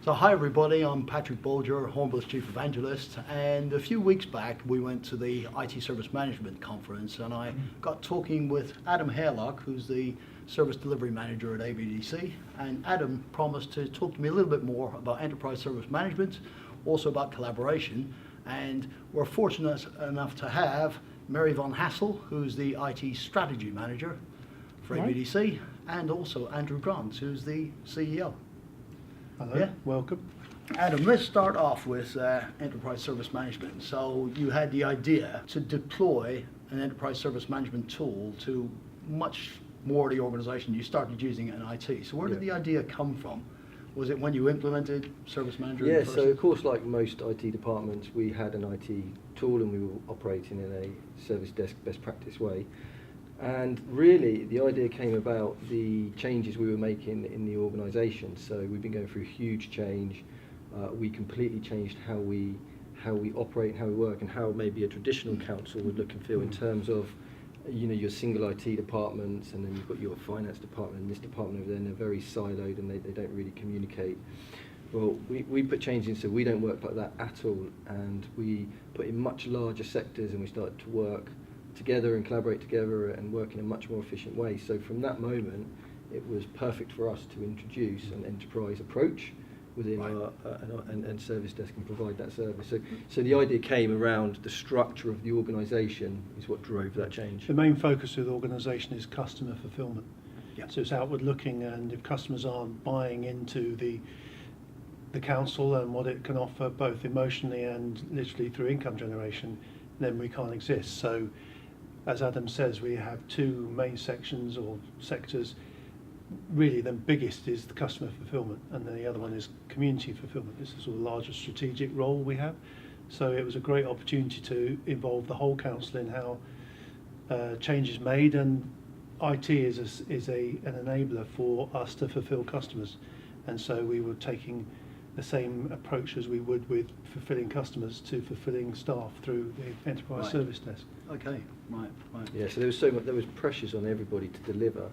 So hi everybody, I'm Patrick Bolger, Hornbill's Chief Evangelist, and a few weeks back we went to the IT Service Management Conference and I got talking with Adam Haylock, who's the Service Delivery Manager at AVDC, and Adam promised to talk to me a little bit more about Enterprise Service Management, also about collaboration, and we're fortunate enough to have Maryvonne Hassall, who's the IT Strategy Manager for AVDC, and also Andrew Grant, who's the CEO. Hello, yeah. Welcome. Adam, let's start off with Enterprise Service Management. So you had the idea to deploy an Enterprise Service Management tool to much more of the organization. You started using it in IT. So where did the idea come from? Was it when you implemented Service Manager? Yeah, so of course, like most IT departments, we had an IT tool and we were operating in a service desk best practice way. And really, the idea came about the changes we were making in the organisation. So we've been going through huge change. We completely changed how we operate, how we work, and how maybe a traditional council would look and feel in terms of, you know, your single IT departments, and then you've got your finance department and this department over there, and they're very siloed and they don't really communicate. Well, we put change in so we don't work like that at all, and we put in much larger sectors and we started to work together and collaborate together and work in a much more efficient way. So from that moment, it was perfect for us to introduce an enterprise approach within our and service desk and provide that service. So the idea came around the structure of the organisation is what drove that change. The main focus of the organisation is customer fulfilment. Yeah. So it's outward looking, and if customers aren't buying into the council and what it can offer both emotionally and literally through income generation, then we can't exist. So as Adam says, we have two main sections or sectors. Really, the biggest is the customer fulfilment, and then the other one is community fulfilment. This is the largest strategic role we have. So it was a great opportunity to involve the whole council in how change is made, and IT is an enabler for us to fulfill customers. And so we were taking the same approach as we would with fulfilling customers to fulfilling staff through the enterprise service desk. Okay, right. Yeah, so there was pressures on everybody to deliver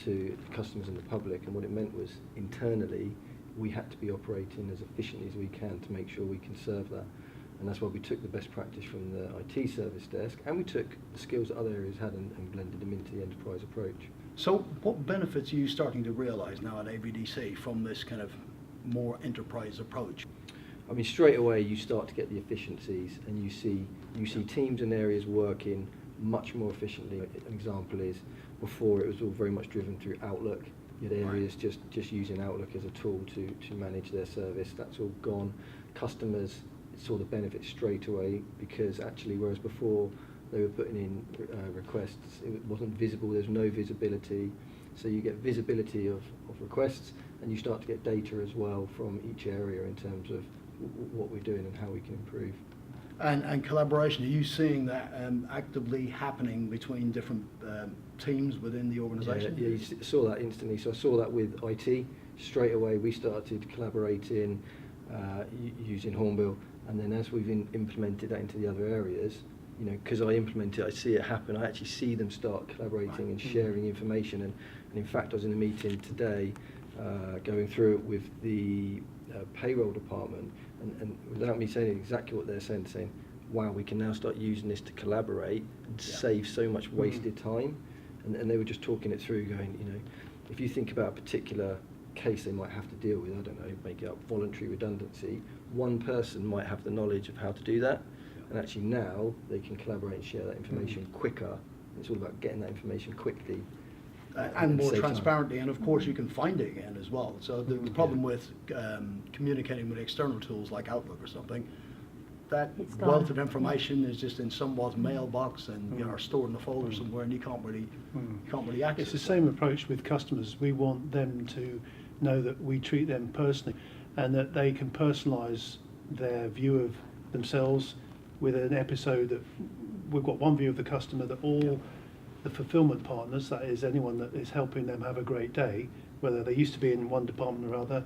to the customers and the public, and what it meant was internally we had to be operating as efficiently as we can to make sure we can serve that. And that's why we took the best practice from the IT service desk, and we took the skills that other areas had and blended them into the enterprise approach. So what benefits are you starting to realise now at AVDC from this kind of more enterprise approach? I mean, straight away you start to get the efficiencies, and you see teams and areas working much more efficiently. An example is, before it was all very much driven through Outlook. You had areas just using Outlook as a tool to manage their service. That's all gone. Customers saw the benefit straight away, because actually, whereas before they were putting in requests, it wasn't visible. There's no visibility. So you get visibility of requests, and you start to get data as well from each area in terms of what we're doing and how we can improve. And collaboration, are you seeing that actively happening between different teams within the organisation? Yeah, you saw that instantly. So I saw that with IT. Straight away we started collaborating using Hornbill, and then as we've implemented that into the other areas, you know, because I implement it, I see it happen, I actually see them start collaborating and sharing information. And in fact, I was in a meeting today going through it with the payroll department, and without me saying exactly what they're saying, wow, we can now start using this to collaborate and save so much wasted time. And they were just talking it through, going, you know, if you think about a particular case they might have to deal with, I don't know, make it up, voluntary redundancy, one person might have the knowledge of how to do that, and actually now they can collaborate and share that information quicker. It's all about getting that information quickly. And more transparently, and of course you can find it again as well. So the problem with communicating with external tools like Outlook or something, that wealth of information is just in someone's mailbox and are stored in a folder somewhere, and you can't really access it. It's the same approach with customers. We want them to know that we treat them personally, and that they can personalise their view of themselves with an episode that we've got one view of the customer that all the fulfilment partners, that is anyone that is helping them have a great day, whether they used to be in one department or other,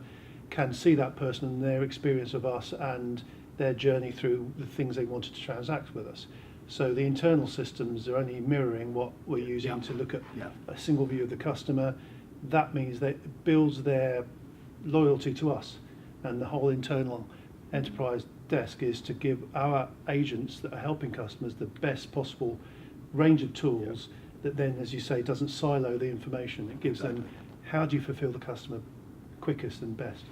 can see that person and their experience of us and their journey through the things they wanted to transact with us. So the internal systems are only mirroring what we're using to look at a single view of the customer. That means that it builds their loyalty to us, and the whole internal enterprise desk is to give our agents that are helping customers the best possible range of tools that then, as you say, doesn't silo the information. It gives them, how do you fulfill the customer quickest and best?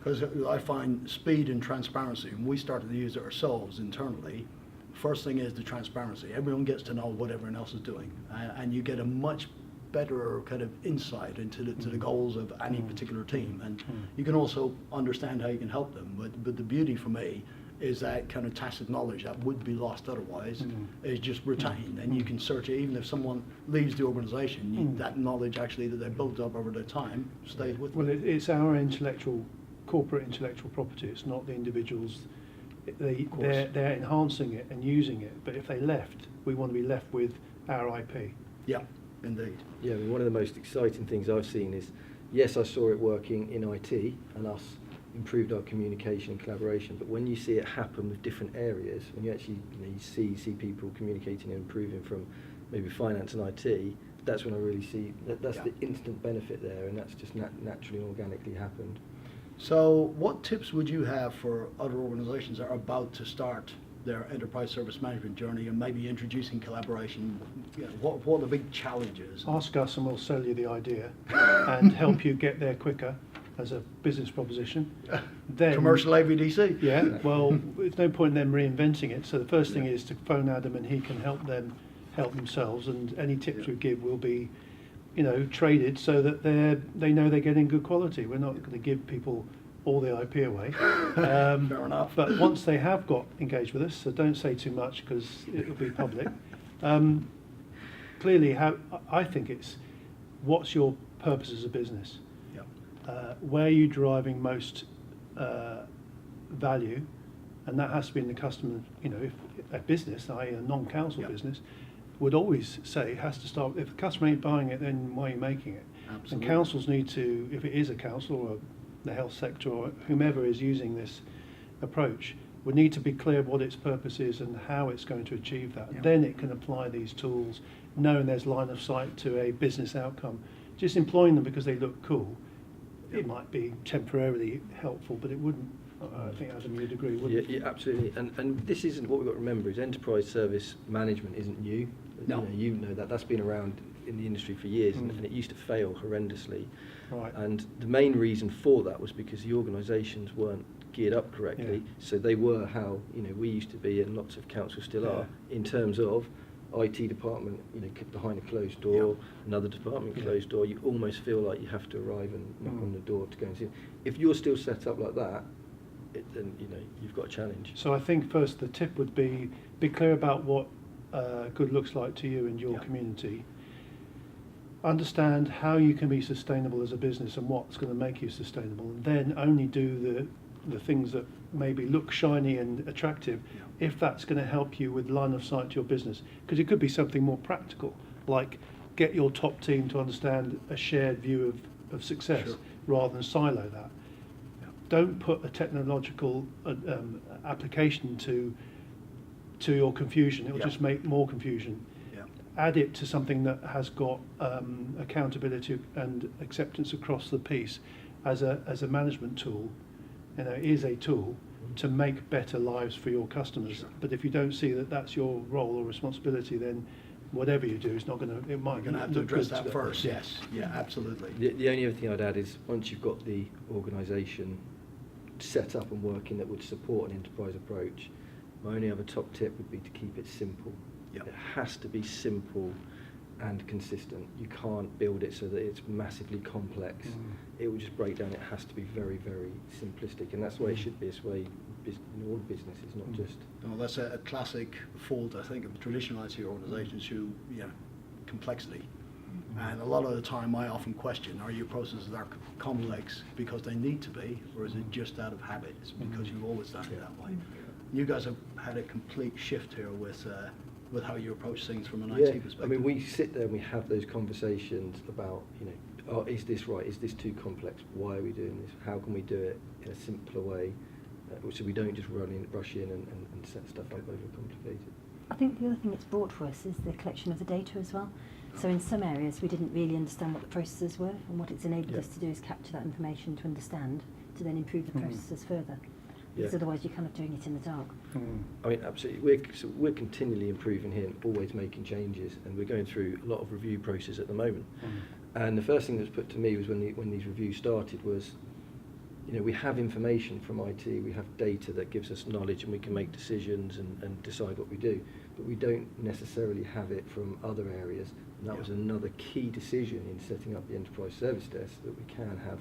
Because I find speed and transparency, and we started to use it ourselves internally. First thing is the transparency. Everyone gets to know what everyone else is doing, and you get a much better kind of insight into the goals of any particular team, and you can also understand how you can help them. But the beauty for me is that kind of tacit knowledge that would be lost otherwise is just retained, and you can search it even if someone leaves the organisation. That knowledge actually that they built up over the time stays with them. Well, it's our corporate intellectual property. It's not the individuals. They're enhancing it and using it, but if they left, we want to be left with our IP. Yeah, indeed. Yeah, I mean, one of the most exciting things I've seen is, yes, I saw it working in IT and us improved our communication and collaboration, but when you see it happen with different areas, when you actually you see people communicating and improving from maybe finance and IT, that's when I really see that's the instant benefit there, and that's just naturally and organically happened. So what tips would you have for other organisations that are about to start their enterprise service management journey and maybe introducing collaboration? You know, what are the big challenges? Ask us and we'll sell you the idea and help you get there quicker as a business proposition. Then, commercial AVDC. Yeah, well, there's no point in them reinventing it. So the first thing is to phone Adam and he can help them help themselves, and any tips we give will be, traded so that they know they're getting good quality. We're not going to give people all the IP away. Fair enough. But once they have got engaged with us, so don't say too much because it will be public. Clearly, I think it's what's your purpose as a business? Where are you deriving most value? And that has to be in the customer. If a business, i.e. a non-council business, would always say it has to start, if the customer ain't buying it, then why are you making it? Absolutely. And councils need to, if it is a council or the health sector or whomever is using this approach, would need to be clear what its purpose is and how it's going to achieve that. Yeah. Then it can apply these tools, knowing there's line of sight to a business outcome. Just employing them because they look cool, it might be temporarily helpful, but it wouldn't. I think, Adam, you'd agree, wouldn't you? Yeah, absolutely. And this isn't, what we've got to remember is enterprise service management isn't new. No. You know that. That's been around in the industry for years, and it used to fail horrendously. Right. And the main reason for that was because the organisations weren't geared up correctly. So they were how we used to be, and lots of councils still are, in terms of IT department, behind a closed door, another department closed door. You almost feel like you have to arrive and knock on the door to go and see. If you're still set up like that, then you've got a challenge. So I think first the tip would be clear about what good looks like to you and your community. Understand how you can be sustainable as a business and what's going to make you sustainable, and then only do the things that maybe look shiny and attractive if that's going to help you with line of sight to your business. Because it could be something more practical, like get your top team to understand a shared view of success rather than silo that. Don't put a technological application to your confusion. It will just make more confusion. Add it to something that has got accountability and acceptance across the piece as a management tool. It is a tool to make better lives for your customers. But if you don't see that that's your role or responsibility, then whatever you do is not going to. It might. You're going to have to address that first. Yes. Yeah. Absolutely. The only other thing I'd add is once you've got the organisation set up and working that would support an enterprise approach, my only other top tip would be to keep it simple. It has to be simple and consistent. You can't build it so that it's massively complex. It will just break down. It has to be very, very simplistic, and that's the way it should be. It's the way in all businesses, not just. Well, that's a classic fault, I think, of traditional IT organisations who, complexity. And a lot of the time I often question, are your processes are complex because they need to be, or is it just out of habit? It's because you've always done it that way. You guys have had a complete shift here with how you approach things from an IT perspective. I mean, we sit there and we have those conversations about, is this right? Is this too complex? Why are we doing this? How can we do it in a simpler way, so we don't just rush in and set stuff up overcomplicated? I think the other thing it's brought for us is the collection of the data as well. So in some areas we didn't really understand what the processes were, and what it's enabled us to do is capture that information to understand to then improve the processes further. Because Yeah. otherwise you're kind of doing it in the dark. I mean, absolutely. We're continually improving here, always making changes, and we're going through a lot of review process at the moment. And the first thing that was put to me was when these reviews started was, you know, we have information from IT, we have data that gives us knowledge, and we can make decisions and decide what we do, but we don't necessarily have it from other areas. And that was another key decision in setting up the enterprise service desk, that we can have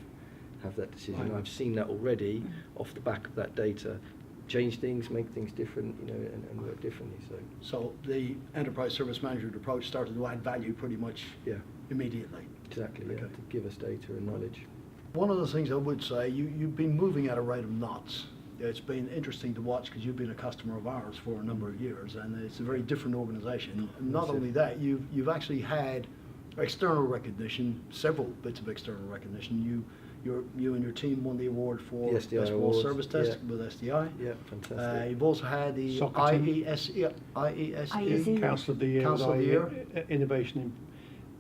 that decision. Right. I've seen that already off the back of that data, change things, make things different, you know, and work differently. So the enterprise service management approach started to add value pretty much Yeah, immediately. exactly. Yeah, Okay. to give us data and knowledge. One of the things I would say, you've been moving at a rate of knots. It's been interesting to watch because you've been a customer of ours for a number of years, and it's a very different organisation. And not That's it. only that, you've actually had external recognition, several bits of external recognition. You and your team won the award for The SDI Best Wall Awards, Service Desk yeah. with SDI. Yeah, fantastic. You've also had the Soccer team. IESE. Council of the Year, Council of the Year. Innovation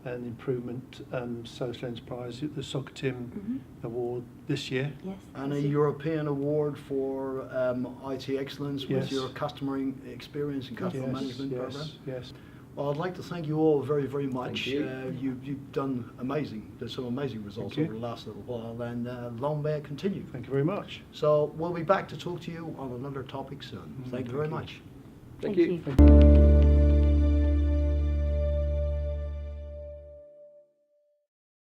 and Improvement Social Enterprise, the Soccer Team Award this year. Yes. And a that's it. European award for IT excellence with Yes. your customer experience and customer management program. Yes. Well, I'd like to thank you all very, very much. Thank you. You've done amazing. There's some amazing results Thank you. over the last little while, and long may it continue. Thank you very much. So we'll be back to talk to you on another topic soon. Thank you very Thank you. much. Thank Thank you. you.